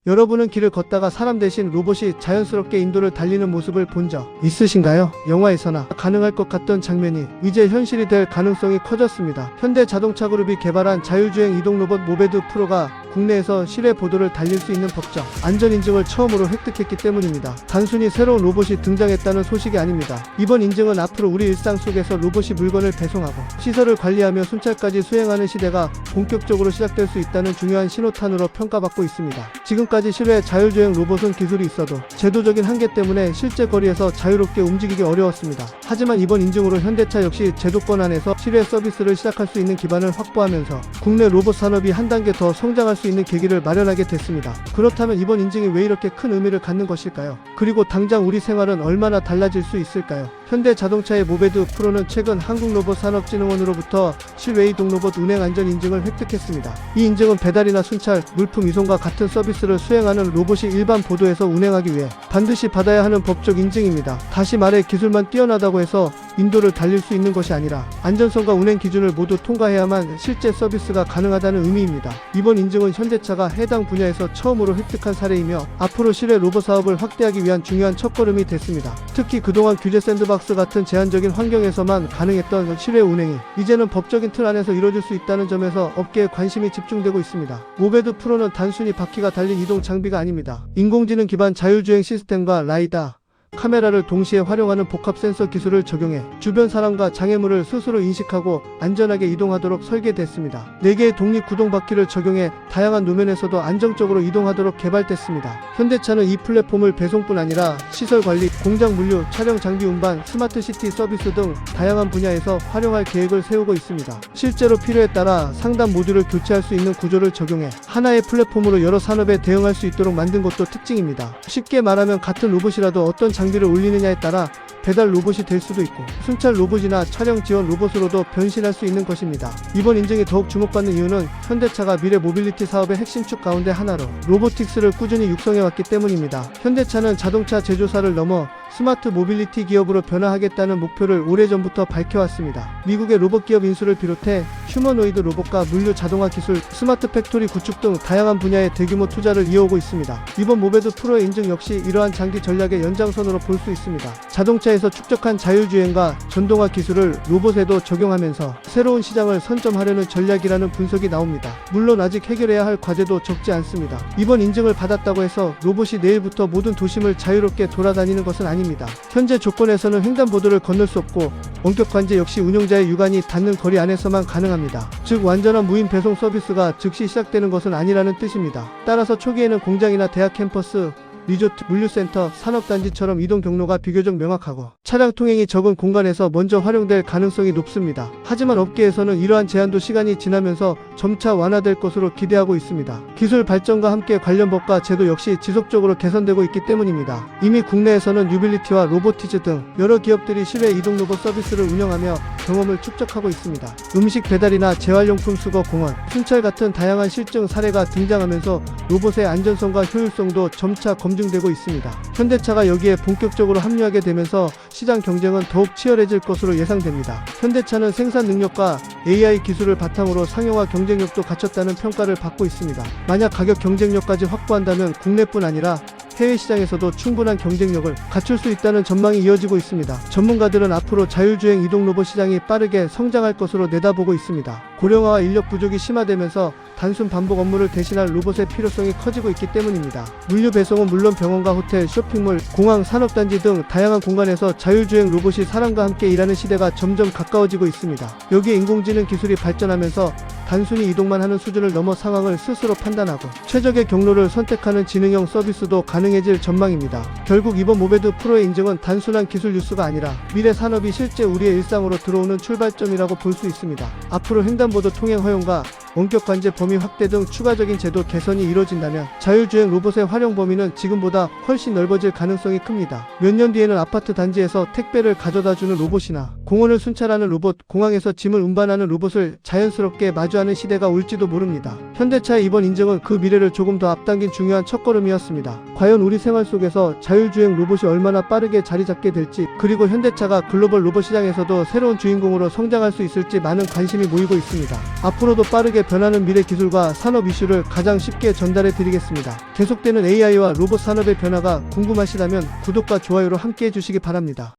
여러분은 길을 걷다가 사람 대신 로봇이 자연스럽게 인도를 달리는 모습을 본 적 있으신가요? 영화에서나 가능할 것 같던 장면이 이제 현실이 될 가능성이 커졌습니다. 현대자동차그룹이 개발한 자율주행 이동 로봇 모베드 프로가 국내에서 실외 보도를 달릴 수 있는 법정 안전인증을 처음으로 획득했기 때문입니다. 단순히 새로운 로봇이 등장했다는 소식이 아닙니다. 이번 인증은 앞으로 우리 일상 속에서 로봇이 물건을 배송하고 시설을 관리하며 순찰까지 수행하는 시대가 본격적으로 시작될 수 있다는 중요한 신호탄으로 평가받고 있습니다. 지금까지 실외 자율주행 로봇은 기술이 있어도 제도적인 한계 때문에 실제 거리에서 자유롭게 움직이기 어려웠습니다. 하지만 이번 인증으로 현대차 역시 제도권 안에서 실외 서비스를 시작할 수 있는 기반을 확보하면서 국내 로봇 산업이 한 단계 더 성장할 수 있는 계기를 마련하게 됐습니다. 그렇다면 이번 인증이 왜 이렇게 큰 의미를 갖는 것일까요? 그리고 당장 우리 생활은 얼마나 달라질 수 있을까요? 현대자동차의 모베드 프로는 최근 한국로봇산업진흥원으로부터 실외 이동 로봇 운행 안전 인증을 획득했습니다. 이 인증은 배달이나 순찰, 물품 이송과 같은 서비스를 수행하는 로봇이 일반 보도에서 운행하기 위해 반드시 받아야 하는 법적 인증입니다. 다시 말해 기술만 뛰어나다고 해서 인도를 달릴 수 있는 것이 아니라 안전성과 운행 기준을 모두 통과해야만 실제 서비스가 가능하다는 의미입니다. 이번 인증은 현대차가 해당 분야에서 처음으로 획득한 사례이며 앞으로 실외 로봇 사업을 확대하기 위한 중요한 첫걸음이 됐습니다. 특히 그동안 규제 샌드박스 같은 제한적인 환경에서만 가능했던 실외 운행이 이제는 법적인 틀 안에서 이루어질 수 있다는 점에서 업계에 관심이 집중되고 있습니다. 모베드 프로는 단순히 바퀴가 달린 이동 장비가 아닙니다. 인공지능 기반 자율주행 시스템과 라이다, 카메라를 동시에 활용하는 복합 센서 기술을 적용해 주변 사람과 장애물을 스스로 인식하고 안전하게 이동하도록 설계됐습니다. 4개의 독립 구동 바퀴를 적용해 다양한路面에서도 안정적으로 이동하도록 개발됐습니다. 현대차는 이 플랫폼을 배송뿐 아니라 시설 관리, 공장 물류, 차량 장비 운반, 스마트 시티 서비스 등 다양한 분야에서 활용할 계획을 세우고 있습니다. 실제로 필요에 따라 상단 모듈을 교체할 수 있는 구조를 적용해 하나의 플랫폼으로 여러 산업에 대응할 수 있도록 만든 것도 특징입니다. 쉽게 말하면 같은 로봇이라도 어떤 장비를 올리느냐에 따라 배달 로봇이 될 수도 있고 순찰 로봇이나 촬영 지원 로봇으로도 변신할 수 있는 것입니다. 이번 인증이 더욱 주목받는 이유는 현대차가 미래 모빌리티 사업의 핵심 축 가운데 하나로 로보틱스를 꾸준히 육성해왔기 때문입니다. 현대차는 자동차 제조사를 넘어 스마트 모빌리티 기업으로 변화하겠다는 목표를 오래전부터 밝혀왔습니다. 미국의 로봇 기업 인수를 비롯해 휴머노이드 로봇과 물류 자동화 기술, 스마트 팩토리 구축 등 다양한 분야의 대규모 투자를 이어오고 있습니다. 이번 모베드 프로의 인증 역시 이러한 장기 전략의 연장선으로 볼 수 있습니다. 자동차에서 축적한 자율주행과 전동화 기술을 로봇에도 적용하면서 새로운 시장을 선점하려는 전략이라는 분석이 나옵니다. 물론 아직 해결해야 할 과제도 적지 않습니다. 이번 인증을 받았다고 해서 로봇이 내일부터 모든 도심을 자유롭게 돌아다니는 것은 아닙니다. 현재 조건에서는 횡단보도를 건널 수 없고 원격 관제 역시 운용자의 육안이 닿는 거리 안에서만 가능합니다. 즉 완전한 무인 배송 서비스가 즉시 시작되는 것은 아니라는 뜻입니다. 따라서 초기에는 공장이나 대학 캠퍼스, 리조트, 물류센터, 산업단지처럼 이동 경로가 비교적 명확하고 차량 통행이 적은 공간에서 먼저 활용될 가능성이 높습니다. 하지만 업계에서는 이러한 제한도 시간이 지나면서 점차 완화될 것으로 기대하고 있습니다. 기술 발전과 함께 관련 법과 제도 역시 지속적으로 개선되고 있기 때문입니다. 이미 국내에서는 유빌리티와 로보티즈 등 여러 기업들이 실외 이동 로봇 서비스를 운영하며 경험을 축적하고 있습니다. 음식 배달이나 재활용품 수거, 공원, 순찰 같은 다양한 실증 사례가 등장하면서 로봇의 안전성과 효율성도 점차 검증되고 있습니다. 현대차가 여기에 본격적으로 합류하게 되면서 시장 경쟁은 더욱 치열해질 것으로 예상됩니다. 현대차는 생산 능력과 AI 기술을 바탕으로 상용화 경쟁력도 갖췄다는 평가를 받고 있습니다. 만약 가격 경쟁력까지 확보한다면 국내뿐 아니라 해외 시장에서도 충분한 경쟁력을 갖출 수 있다는 전망이 이어지고 있습니다. 전문가들은 앞으로 자율주행 이동 로봇 시장이 빠르게 성장할 것으로 내다보고 있습니다. 고령화와 인력 부족이 심화되면서 단순 반복 업무를 대신할 로봇의 필요성이 커지고 있기 때문입니다. 물류 배송은 물론 병원과 호텔, 쇼핑몰, 공항, 산업단지 등 다양한 공간에서 자율주행 로봇이 사람과 함께 일하는 시대가 점점 가까워지고 있습니다. 여기에 인공지능 기술이 발전하면서 단순히 이동만 하는 수준을 넘어 상황을 스스로 판단하고 최적의 경로를 선택하는 지능형 서비스도 가능해질 전망입니다. 결국 이번 모베드 프로의 인증은 단순한 기술 뉴스가 아니라 미래 산업이 실제 우리의 일상으로 들어오는 출발점이라고 볼 수 있습니다. 앞으로 횡단보도 통행 허용과 원격 관제 범위 확대 등 추가적인 제도 개선이 이뤄진다면 자율주행 로봇의 활용 범위는 지금보다 훨씬 넓어질 가능성이 큽니다. 몇 년 뒤에는 아파트 단지에서 택배를 가져다주는 로봇이나 공원을 순찰하는 로봇, 공항에서 짐을 운반하는 로봇을 자연스럽게 마주하는 시대가 올지도 모릅니다. 현대차의 이번 인증은 그 미래를 조금 더 앞당긴 중요한 첫걸음이었습니다. 과연 우리 생활 속에서 자율주행 로봇이 얼마나 빠르게 자리 잡게 될지, 그리고 현대차가 글로벌 로봇 시장에서도 새로운 주인공으로 성장할 수 있을지 많은 관심이 모이고 있습니다. 앞으로도 빠르게 변하는 미래 기술과 산업 이슈를 가장 쉽게 전달해 드리겠습니다. 계속되는 AI와 로봇 산업의 변화가 궁금하시다면 구독과 좋아요로 함께 해주시기 바랍니다.